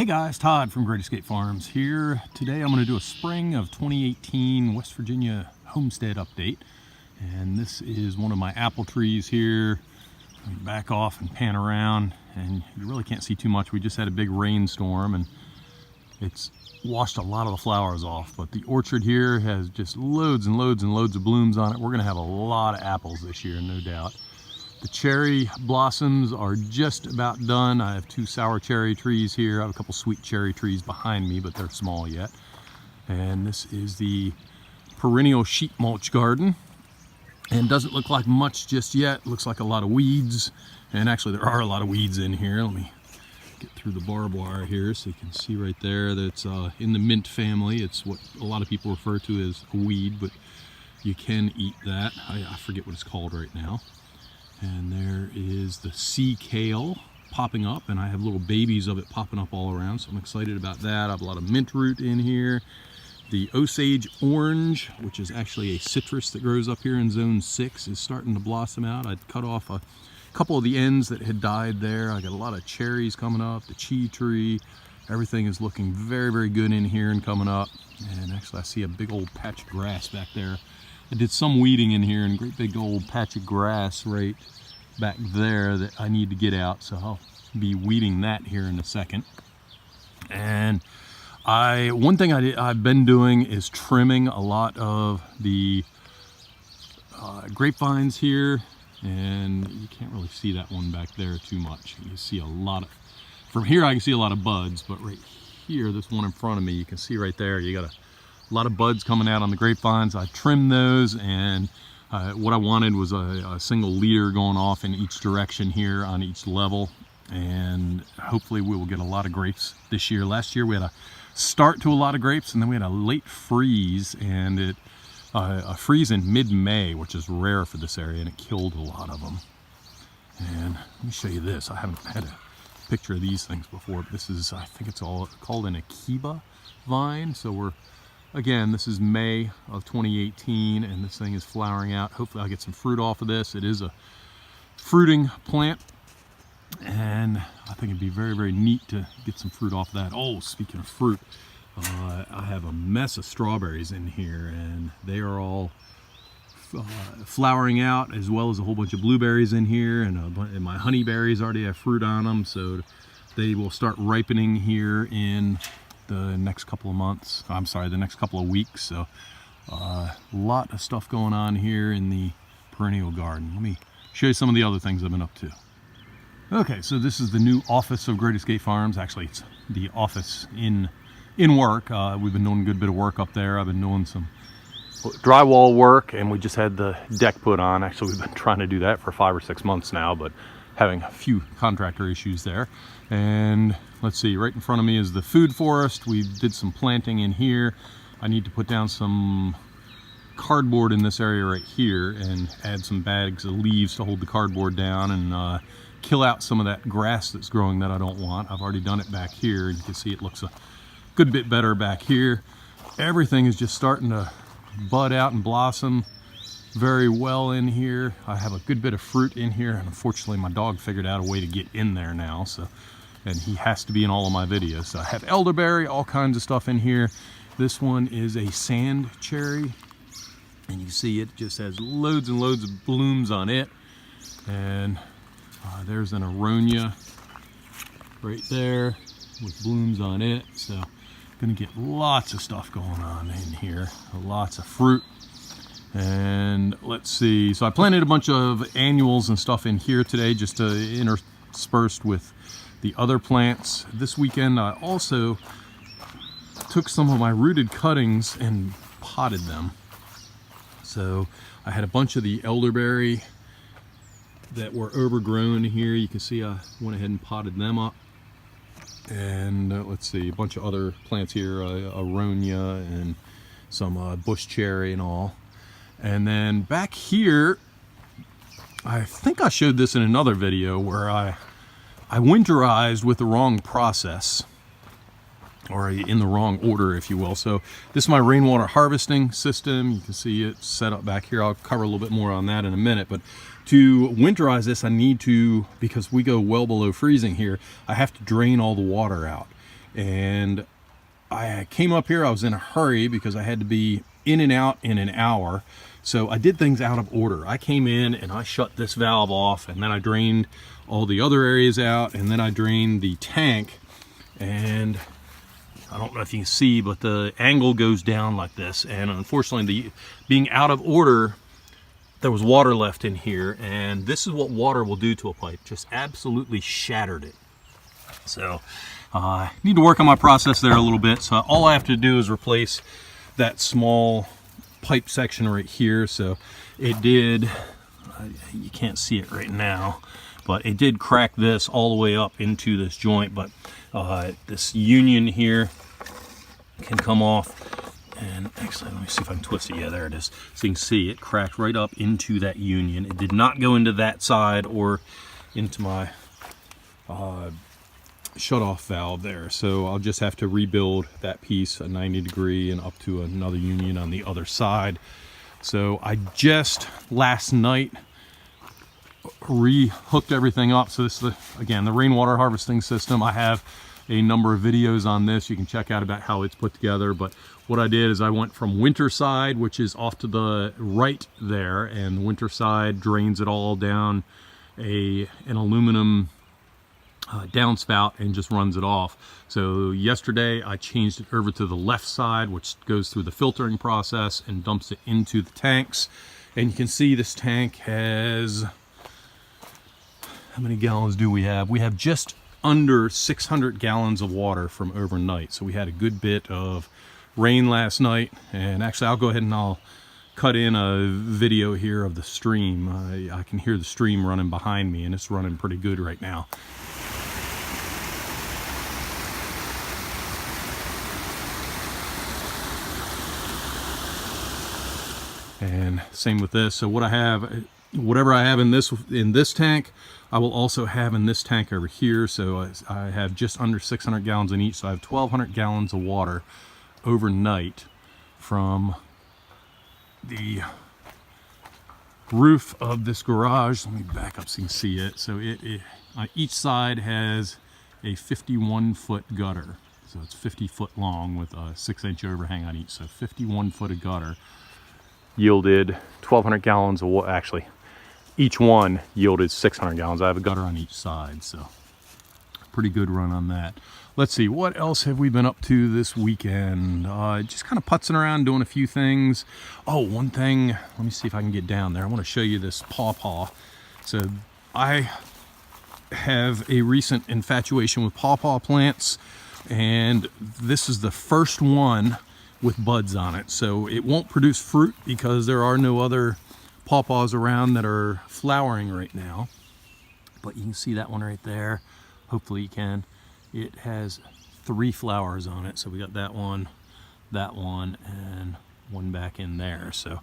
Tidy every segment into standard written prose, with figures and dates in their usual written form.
Hey guys, Todd from Great Escape Farms here. Today I'm going to do a spring of 2018 West Virginia homestead update. And this is one of my apple trees here. Let me back off and pan around, and you really can't see too much. We just had a big rainstorm and it's washed a lot of the flowers off. But the orchard here has just loads and loads and loads of blooms on it. We're going to have a lot of apples this year, no doubt. The cherry blossoms are just about done. I have two sour cherry trees here. I have a couple sweet cherry trees behind me, but they're small yet. And this is the perennial sheet mulch garden. And doesn't look like much just yet. Looks like a lot of weeds. And actually there are a lot of weeds in here. Let me get through the barbed wire here so you can see right there that it's in the mint family. It's what a lot of people refer to as a weed, but you can eat that. I forget what it's called right now. And there is the sea kale popping up, and I have little babies of it popping up all around, so I'm excited about that. I have a lot of mint root in here. The Osage Orange, which is actually a citrus that grows up here in zone 6, is starting to blossom out. I'd cut off a couple of the ends that had died there. I got a lot of cherries coming up, the chi tree. Everything is looking very, very good in here and coming up. And actually I see a big old patch of grass back there. I did some weeding in here, and a great big old patch of grass right back there that I need to get out, so I'll be weeding that here in a second. And one thing I've been doing is trimming a lot of the grapevines here, and you can't really see that one back there too much. You see a lot of, from here I can see a lot of buds, but right here, this one in front of me, you can see right there, you got a lot of buds coming out on the grapevines. I trimmed those, and what I wanted was a single leader going off in each direction here on each level, and hopefully we will get a lot of grapes this year. Last year we had a start to a lot of grapes, and then we had a late freeze, and a freeze in mid-May, which is rare for this area, and it killed a lot of them. And let me show you this. I haven't had a picture of these things before, but this is, I think it's all called an Akiba vine. So again, this is May of 2018, and this thing is flowering out. Hopefully I'll get some fruit off of this. It is a fruiting plant, and I think it'd be very, very neat to get some fruit off of that. Oh, speaking of fruit, I have a mess of strawberries in here, and they are all flowering out, as well as a whole bunch of blueberries in here, and my honeyberries already have fruit on them, so they will start ripening here in the next couple of months. I'm sorry, the next couple of weeks. So a lot of stuff going on here in the perennial garden. Let me show you some of the other things I've been up to. Okay, so this is the new office of Great Escape Farms. Actually, it's the office in work. We've been doing a good bit of work up there. I've been doing some drywall work, and we just had the deck put on. Actually, we've been trying to do that for 5 or 6 months now, but having a few contractor issues there. And let's see, right in front of me is the food forest. We did some planting in here. I need to put down some cardboard in this area right here and add some bags of leaves to hold the cardboard down, and kill out some of that grass that's growing that I don't want. I've already done it back here, and you can see it looks a good bit better back here. Everything is just starting to bud out and blossom very well in here. I have a good bit of fruit in here, and unfortunately my dog figured out a way to get in there now, so, and he has to be in all of my videos. So I have elderberry, all kinds of stuff in here. This one is a sand cherry, and you see it just has loads and loads of blooms on it. And there's an aronia right there with blooms on it. So gonna get lots of stuff going on in here, lots of fruit. And let's see, so I planted a bunch of annuals and stuff in here today, just interspersed with the other plants. This weekend I also took some of my rooted cuttings and potted them. So I had a bunch of the elderberry that were overgrown here. You can see I went ahead and potted them up. And let's see, a bunch of other plants here, aronia and some bush cherry and all. And then back here, I think I showed this in another video where I winterized with the wrong process, or in the wrong order, if you will. So this is my rainwater harvesting system. You can see it set up back here. I'll cover a little bit more on that in a minute, but to winterize this, I need to, because we go well below freezing here, I have to drain all the water out. and I came up here. I was in a hurry because I had to be in and out in an hour. So I did things out of order. I came in and I shut this valve off, and then I drained all the other areas out, and then I drained the tank. And I don't know if you can see, but the angle goes down like this. And unfortunately, being out of order, there was water left in here, and this is what water will do to a pipe. Just absolutely shattered it. So I need to work on my process there a little bit. So all I have to do is replace that small pipe section right here. So it did, you can't see it right now, but it did crack this all the way up into this joint. But this union here can come off. And actually, let me see if I can twist it. Yeah, there it is. So you can see it cracked right up into that union. It did not go into that side or into my shut-off valve there. So I'll just have to rebuild that piece, a 90-degree, and up to another union on the other side. So I just last night re-hooked everything up. So this is, again, the rainwater harvesting system. I have a number of videos on this you can check out about how it's put together. But what I did is I went from winter side, which is off to the right there, and the winter side drains it all down an aluminum downspout and just runs it off. So yesterday I changed it over to the left side, which goes through the filtering process and dumps it into the tanks. And you can see this tank has, how many gallons do we have? We have just under 600 gallons of water from overnight. So we had a good bit of rain last night, and actually I'll go ahead and I'll cut in a video here of the stream. I can hear the stream running behind me, and it's running pretty good right now. And same with this. So what I have, whatever I have in this tank, I will also have in this tank over here. So I have just under 600 gallons in each. So I have 1,200 gallons of water overnight from the roof of this garage. Let me back up so you can see it. So it on each side has a 51-foot gutter. So it's 50 foot long with a 6-inch overhang on each. So 51 foot of gutter yielded 1,200 gallons of water. Actually, each one yielded 600 gallons. I have a gutter on each side, so pretty good run on that. Let's see, what else have we been up to this weekend? Just kind of putzing around, doing a few things. Oh, one thing, let me see if I can get down there. I want to show you this pawpaw. So I have a recent infatuation with pawpaw plants, and this is the first one with buds on it. So it won't produce fruit because there are no other pawpaws around that are flowering right now. But you can see that one right there. Hopefully you can. It has 3 flowers on it. So we got that one, and one back in there. So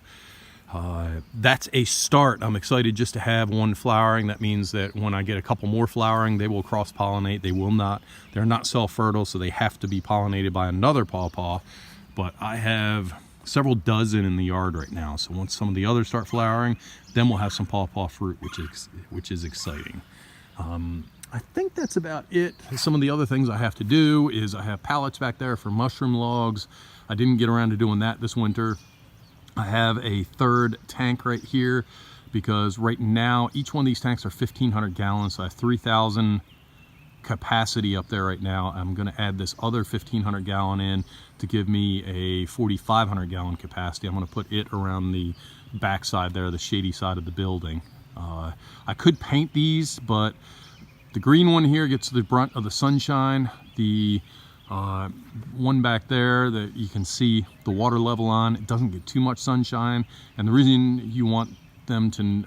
that's a start. I'm excited just to have one flowering. That means that when I get a couple more flowering, they will cross-pollinate. They're not self-fertile, so they have to be pollinated by another pawpaw. But I have several dozen in the yard right now. So once some of the others start flowering, then we'll have some pawpaw fruit, which is exciting. I think that's about it. Some of the other things I have to do is I have pallets back there for mushroom logs. I didn't get around to doing that this winter. I have a third tank right here because right now each one of these tanks are 1,500 gallons. So I have 3,000 capacity up there right now. I'm going to add this other 1,500 gallon in to give me a 4,500 gallon capacity. I'm going to put it around the back side there, the shady side of the building. I could paint these, but the green one here gets the brunt of the sunshine. The one back there that you can see the water level on, it doesn't get too much sunshine. And the reason you want them to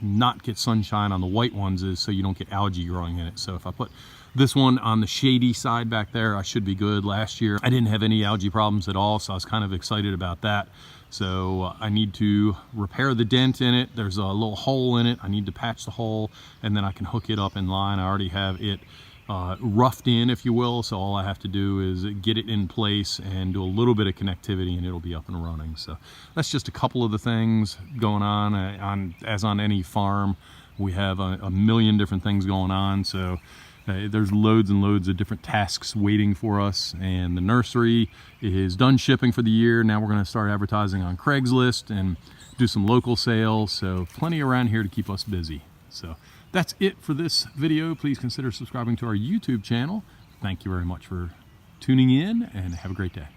not get sunshine on the white ones is so you don't get algae growing in it. So if I put this one on the shady side back there, I should be good. Last year I didn't have any algae problems at all, so I was kind of excited about that. So I need to repair the dent in it. There's a little hole in it. I need to patch the hole, and then I can hook it up in line. I already have it roughed in, if you will, so all I have to do is get it in place and do a little bit of connectivity, and it'll be up and running. So that's just a couple of the things going on. As on any farm, we have a million different things going on. So There's loads and loads of different tasks waiting for us, and the nursery is done shipping for the year. Now we're going to start advertising on Craigslist and do some local sales, so plenty around here to keep us busy. So that's it for this video. Please consider subscribing to our YouTube channel. Thank you very much for tuning in, and have a great day.